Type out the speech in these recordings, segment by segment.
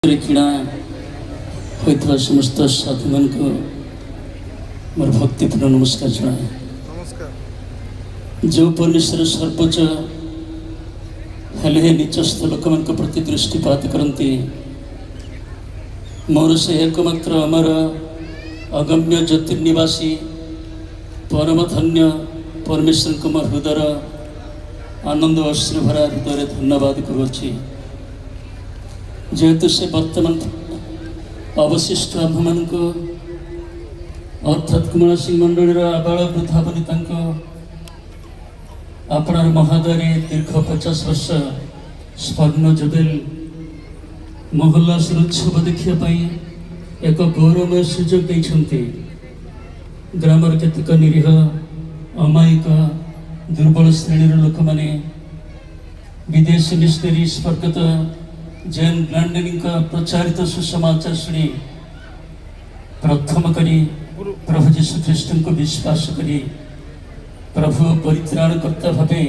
किणा होता समस्त साधु मान को मोर भक्तिपूर्ण नमस्कार जनाए। जो परमेश्वर सर्वोच्च हेले निचस्थ लोक मान प्रति दृष्टिपात करती मोर से एकमात्र अमर अगम्य ज्योतिर्निवासी परम धन्य परमेश्वर को मोर हृदय आनंद अश्रुभरा हृदय धन्यवाद करुच्ची। जेहेतु से वर्तमान अवशिष्ट आम्भमान को अर्थात कुमार सिंह मंडल आबाल वृद्धा बनिता आपणार महादरे दीर्घ 50 वर्ष स्वर्ण जुबेल मोहल्लास उत्सव देखापी एक गौरवमय सुजोग देते। ग्रामर केतक निरीह अमायिक दुर्बल श्रेणीर लोक मैंने विदेश मिशनरी स्वर्गत जैन ग्लांडेनी का प्रचारित सुसमाचार शुणी प्रथम करी प्रभु जीशु ख्रीष्ट को विश्वास करी प्रभु परित्राणकर्ता भावे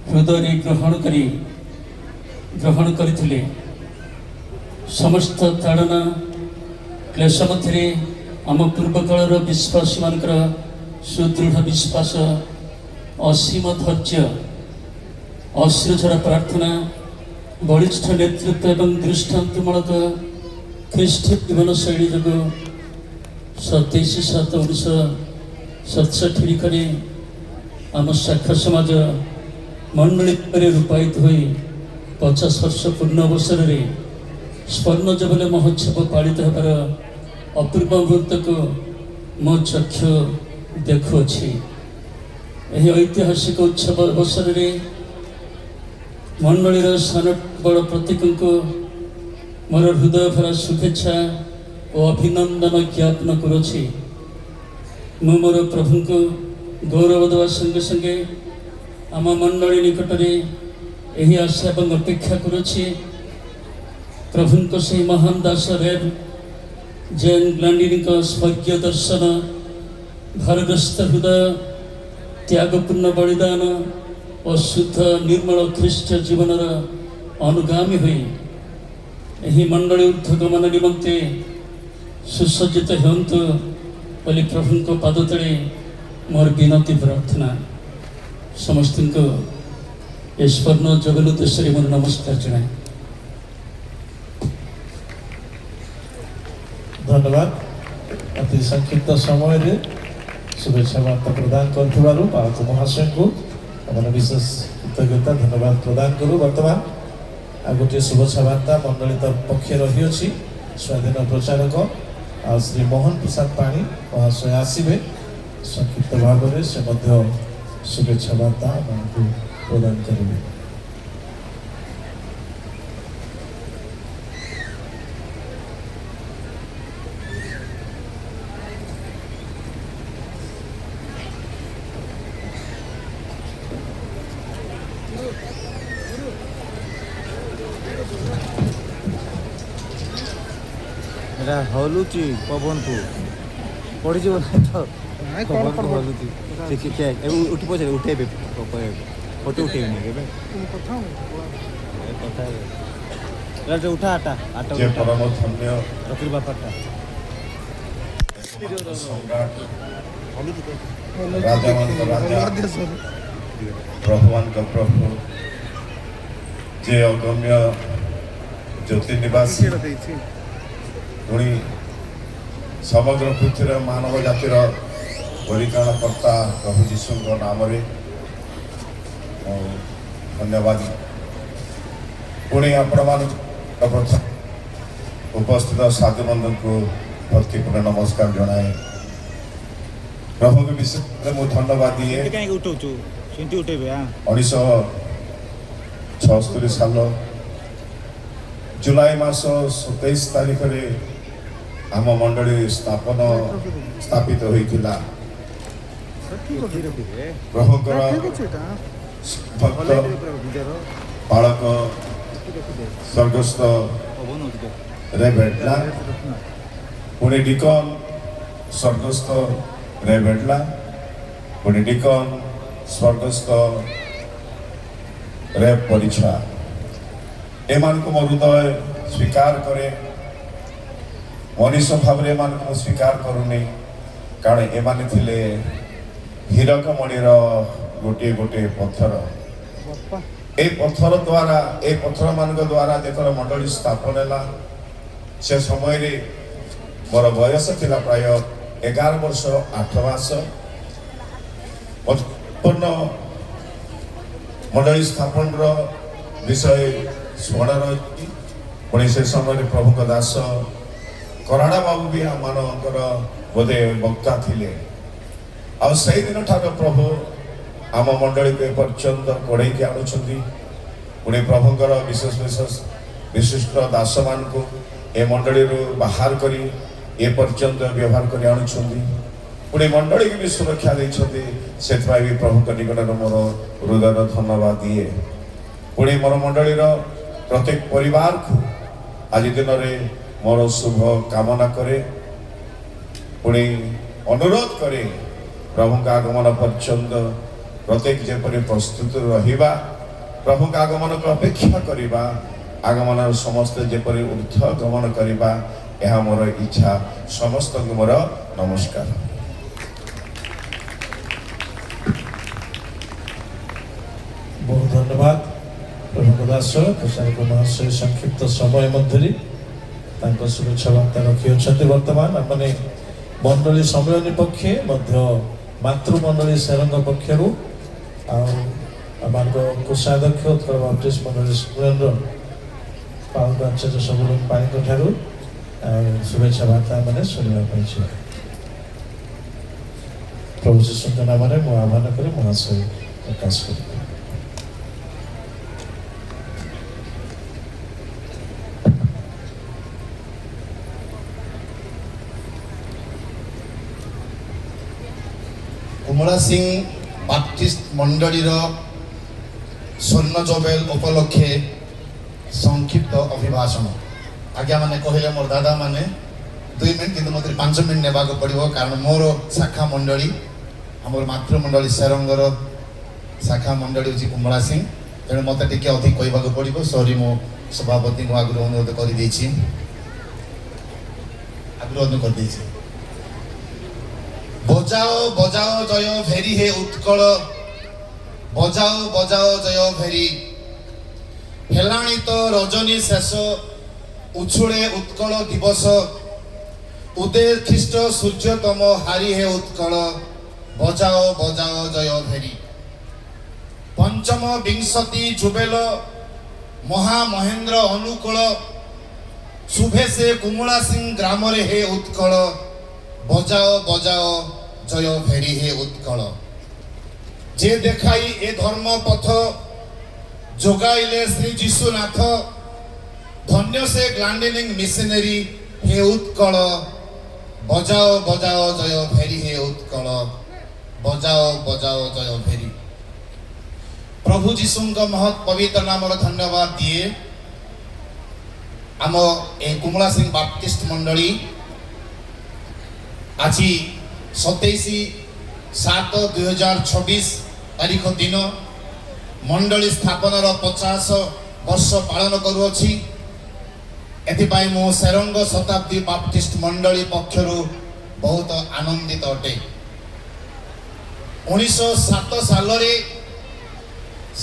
हृदय ग्रहण करथिले। समस्त ताड़ना क्लेश मध्य आम पूर्वकाल विश्वासी मानकर सुदृढ़ विश्वास असीम धैर्य अश्रुझरा प्रार्थना बलिष्ठ नेतृत्व एवं दृष्टांतमूलक ख्रीष्टीय जीवन शैली जो 27/7/1967 आम शाखा समाज मंडली रूपायित हो 50 वर्ष पूर्ण अवसर में स्वर्ण जुबली महोत्सव पालित होबार अपूर्व मुहूर्त को मो चक्षु देखुअछि। ऐतिहासिक उत्सव अवसर में मंडलीर सान बड़ प्रतीक को मोर हृदय भरा शुभेच्छा और अभिनंदन ज्ञापन करुछि। मु मोर प्रभु को गौरव देवा संगे संगे आम मंडली निकट में यही आशा और अपेक्षा करुछि प्रभु को से महान दास रेव जैन ग्लांडिनी स्वर्गीय दर्शन भारग्रस्त हृदय त्यागपूर्ण बलिदान और शुद्ध निर्मल ख्रीष्ट जीवन अनुगामी हुई यही मंडली ऊर्ध्वगमन निमंते सुसज्जित हंतु बोली प्रभु को पाद तले मोर विनती प्रार्थना। समस्त को ये स्वर्ण जुबली उद्देश्य मोर नमस्कार जनाए। धन्यवाद। अति संक्षिप्त समय शुभेच्छा वार्ता प्रदान कर महाशय को विशेष कृतज्ञता धन्यवाद प्रदान करूँ। बर्तमान आ गोटे शुभेच्छा वार्ता मंडली पक्ष रही स्वाधीन प्रचारक श्री मोहन प्रसाद पाणी महाशय आसवे संक्षिप्त भाव में से शुभेच्छा वार्ता प्रदान करेंगे। हलुची पवन को पड़ी जो तो पवन को हलुची क्या उठी पचे उठे फोटो उठे नहीं कथा उठा आटा आटा जे परम धन्य रखिल बापाटा राजा प्रभुवान का प्रभु जे अगम्य ज्योतिर्निवासी पुणी समग्र पृथ्वी मानव जातिर परित्राणकर्ता प्रभु जीशु नाम धन्यवाद। पुणी आपण उपस्थित साधु बंधु को भक्तिपूर्ण नमस्कार जनाए। प्रभु के विषय में धन्यवाद दिए 1976 साल जुलाई मास 27 तारीख में आम मंडली स्थापित होता। प्रभुकर भक्त बालक स्वर्गस्थ रेभेडला पुणे डिकन स्वर्गस्थ रेभेडला पुणे डिकन स्वर्गस्थ रेव परिछा एमान को हृदय स्वीकार करे मनीष भाव एम स्वीकार करूनी कारण एमाने थिले हीरक मणिर गोटे गोटे पत्थर ए पत्थर द्वारा ए पत्थर मान द्वारा जेतर मंडली स्थापन है से समय रे मोर बयस थिला प्राय 11 वर्ष 8 मास उत्पन्न मंडली स्थापन विषय स्मरण रही पुणी से समय प्रभु का दास कराड़ा बाबू भी आम बोधे वक्ता थिले आ से दिन ठार प्रभु आम मंडली को पर्यंत कड़े आणुंट पुणी प्रभुंर विशेष विशेष विशिष्ट दास मान को ए मंडली बाहर कर ए पर्यंत व्यवहार कर आणुंट पुणी मंडली की भी सुरक्षा देते से भी प्रभु निकट मोर हृदय धन्यवाद दिए पुणी मोर मंडली प्रत्येक परिवार को आज दिन में मोर शुभ कामना करे पुणी अनुरोध करे प्रभु का आगमन पर्यंत प्रत्येक जेपरी प्रस्तुत रहिबा प्रभु का आगमन को अपेक्षा करिबा आगमन समस्त जेपरी ऊर्ध्व गमन करिबा यह मोर इच्छा समस्त मोर नमस्कार। बहुत धन्यवाद प्रभु दास प्रसारक महाशय संक्षिप्त समय मध्य शुभेच्छा वार्ता रखी वर्तमान अपने मंडली सम्मेलन पक्षे मातृमंडली सेरंग पक्षर कोषाध्यक्ष उत्कल बाप्टिस्ट मंडली सम्मेलन पालक आचार्य सबुल पाणी ठारू शुभेच्छा वार्ता मैंने शुणा प्रभु शिशु नाम आह्वान कर महाशय प्रकाश कर कुमला सिंह बाप्टिस्ट मंडलीर स्वर्ण जोबेल उपलक्षे संक्षिप्त अभिभाषण आज्ञा माने कहले मोर दादा माने 2 मिनट किंतु मत 5 मिनट नेबा को पड़िबो कारण मोर शाखा मंडली हमर मातृ मंडली सेरंगर शाखा मंडली होची कुमला सिंह तेणु मत टिके अधिक कहबा को पड़िबो सॉरी मो सभापति को आग्रह अनुरोध कर देछि बजाओ बजाओ जय भेरी हे उत्कल बजाओ बजाओ जय भेरी हेलाणी तो रजनी शेष उछुळे उत्कल दिवस उदय ख्रीष्ट सूर्यतम हारी हे उत्कल बजाओ बजाओ जय भेरी पंचम विंशति जुबेल महामहेंद्र अनुकूल शुभे से कुमला सिंह ग्राम रे हे उत्कल बजाओ बजाओ जय भेरी हे उत्कल जे देखाई ए धर्म पथ जोगाइले श्री जीशुनाथ धन्य से ग्लैंडेनिंग मिशनरी हे उत्कल बजाओ बजाओ जय भेरी हे उत्कल बजाओ बजाओ जय भेरी प्रभु जीशुंक महत् पवित्र नाम धन्यवाद दिए आम ए कुमला सिंह बाप्टिस्ट मंडली आज 27/7/2026 तारीख दिन मंडली स्थापन 50 वर्ष पालन करुअछि एथिपाई मो सेरंग शताब्दी बाप्टिस्ट मंडली पक्षरु बहुत आनंदित अटे 1907 साल रे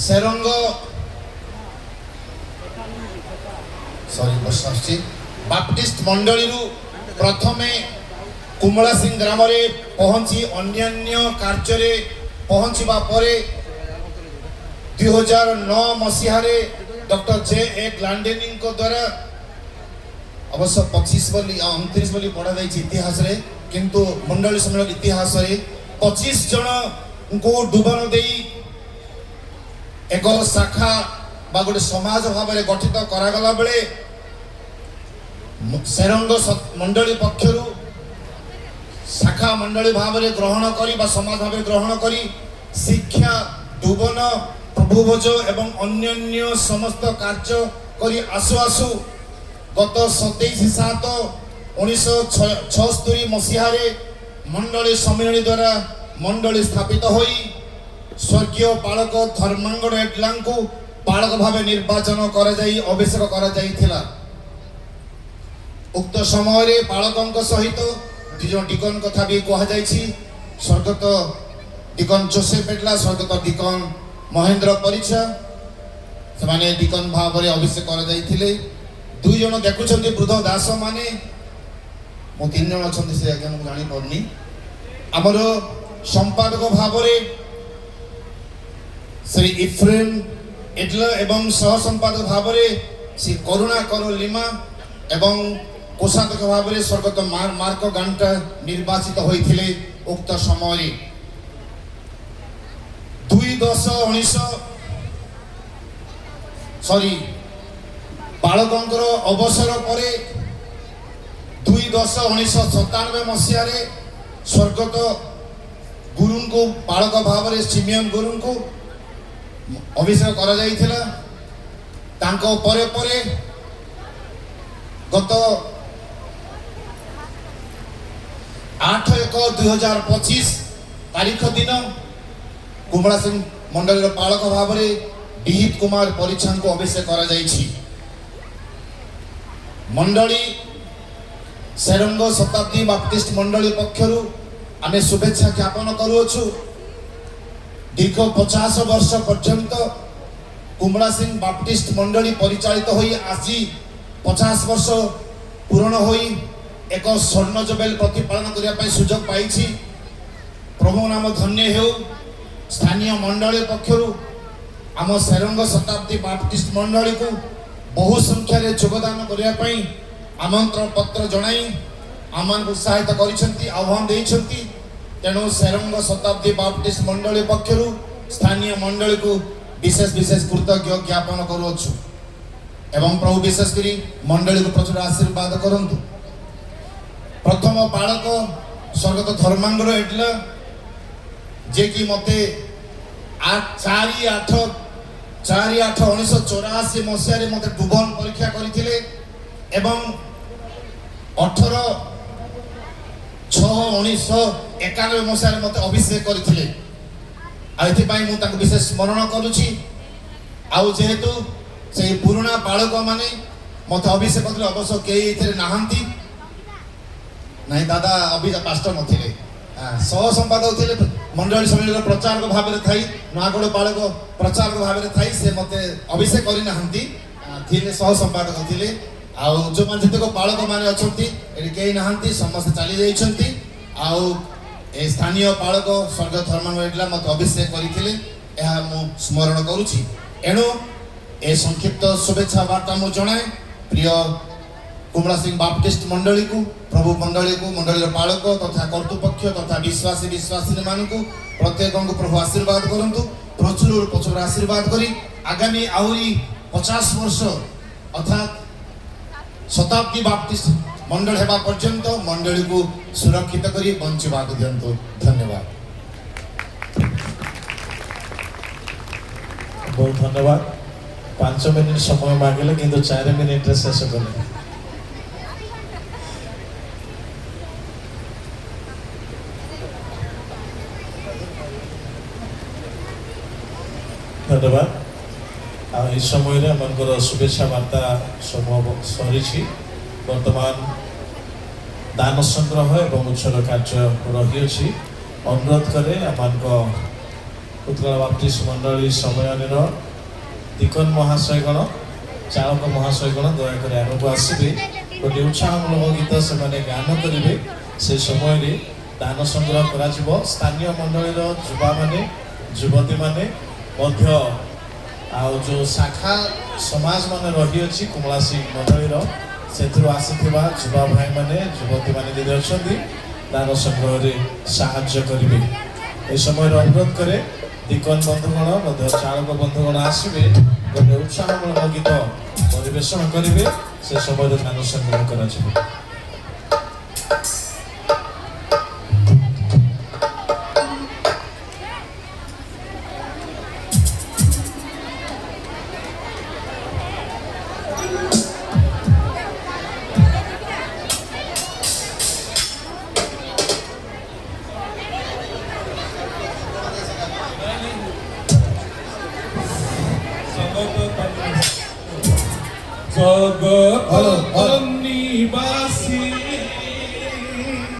सेरंग बाप्टिस्ट मंडली प्रथमे कुमला सिंह ग्राम रे पहुंची अन्यान्य कार्य रे पहुंचवा परे 2009 मसीहा रे डॉक्टर जे.ए. ग्लैंडेनिंग को द्वारा अवश्य 25 बोली 29 बोली पढ़ा जाय इतिहास रे किंतु मंडली सम्मेलन इतिहास रे 25 जन को डुबन देई एक शाखा बा गोटे समाज भाव में गठित करागला बेले सेरंग मंडली पक्षरु शाखा मंडली भाव में ग्रहण करी बा समाज भाव ग्रहण करी शिक्षा डुबन प्रभुभोज एवं अन्य समस्त कार्य करी आसु आसु गत 27/7/1976 मसीहा रे मंडली सम्मेलन द्वारा मंडली स्थापित होई स्वर्गीय पालक धर्मांगड़ एडलांग को पालक भाव निर्वाचन करा जाई अभिषेक करा जाई थिला उक्त समय बालक सहित दुज डिकन कथा भी कहुई स्वर्गत डिकन जोसेफ बेटला स्वर्गत डिकन महेंद्र परिचय से डिकन भाव में अभिषेक कर दुई जन देखुं वृद्ध दास माने मो 3 जन अच्छा से आज्ञा मुझे जानी आमर संपादक भाव श्री इफ्रेम एडलर एवं सह संपादक भाव श्री करुणाकर लिमा एवं कोषाध्यक्ष भाव में स्वर्गत मार्क गांटा निर्वाचित होते उक्त समय 2/10/19 सॉरी बालकंकर अवसर पर 2/10/1997 मसीह स्वर्गत गुरु को बालक भाव में सिमियन गुरु को अभिषेक करा जाइथिला तांको परे परे गत 8/1/2025 तारीख दिन कुमला सिंह मंडल पालक भाव में विहित कुमार परिछा को अभिषेक करा जाइछि मंडली सेरंग शताब्दी बाप्टिस्ट मंडली पक्षरु आमे शुभेच्छा ज्ञापन करूछु दीर्घ 50 वर्ष पर्यंत कुमला सिंह बाप्टिस्ट मंडली परिचालित होई आज 50 वर्ष पूर्ण होई एक स्वर्ण जुबेल प्रतिपालन करिया पई सुजोग पाइछि प्रभु नाम धन्य हेउ स्थानीय मंडली पक्षरु आम सेरंग शताब्दी बाप्टिस्ट मंडली को बहु संख्या रे योगदान करिया पई आमंत्रण पत्र जणाई आमान उत्साहित करिसेंती आह्वान देइसेंती तेणु सेरंग शताब्दी बाप्टिस्ट मंडली पक्षरु स्थानीय मंडली को विशेष विशेष कृतज्ञ ज्ञापन करूछु एवं प्रभु विशेष करी मंडली को प्रचुर आशीर्वाद करंतु प्रथम बालक स्वर्गत धर्मांगर एडलर जे कि मते 4/8/1984 मसीह मते डुबन परीक्षा करथिले एवं 18/6/1991 मसीह मते अभिषेक करथिले आइथि पई मु ताको विशेष स्मरण करूछि आउ जेहेतु से पुराना बालक माने मते अभिषेक करथिले अवश्य केही इथरे नाहंती नहीं दादा अभी पास्टर नथिले सह संपादक थे मंडली सम्मेलन प्रचारक भाव में थी नुआगढ़ बालक प्रचारक भाव में थी से मत अभिषेक करना सह संपादक थे आउ जो जितक बालक मैंने अच्छा कहीं ना समस्त चली जाइए आउ स्थानीय बालक स्वर्ग धर्मांगला मत अभिषेक करते स्मरण करुच्ची एणु ए संक्षिप्त शुभेच्छा वार्ता मुझे जनाए प्रिय कुमला सिंह बाप्टिस्ट मंडली को प्रभु मंडली को मंडली पालक तथा कर्तृपक्ष तथा विश्वासी विश्वासी मान को प्रत्येक को प्रभु आशीर्वाद करंतु प्रचुर प्रचुर आशीर्वाद करी आगामी आहरी 50 वर्ष अर्थात शताब्दी बाप्टिस्ट मंडल हेबा पर्यंत मंडली को सुरक्षित करी बंचवा दियंतु धन्यवाद। बहुत धन्यवाद 5 मिनिट समय मांगले किंतु 4 मिनिट रे शेष कले धन्यवाद इस समय शुभेच्छा वार्ता समूह सरी बर्तमान दान संग्रह एवं उत्सव कार्य रही अनुरोध करे उत्कल बाप्टिस्ट मंडली सम्मेलन दिकन महाशयगण चालक महाशयगण दयाकोरी आगक आसबे गोटे उत्साहमूलक गीत से गान करेंगे से समय दान संग्रह करा स्थानीय मंडली युवा माने युवती माने मध्य आउ जो शाखा समाज मान रही अच्छी कुमला सिंह मंडलीर से आसीथिबा युवा भाई माने युवती माने यदि अच्छा दान संग्रह साहाय्य करेंगे ए समय अनुरोध करे दिकन बंधुगण चालक बंधुगण आसबे गोटे उत्साहमूलक गीत परिवेशन करेंगे से समय दान संग्रह करा जगत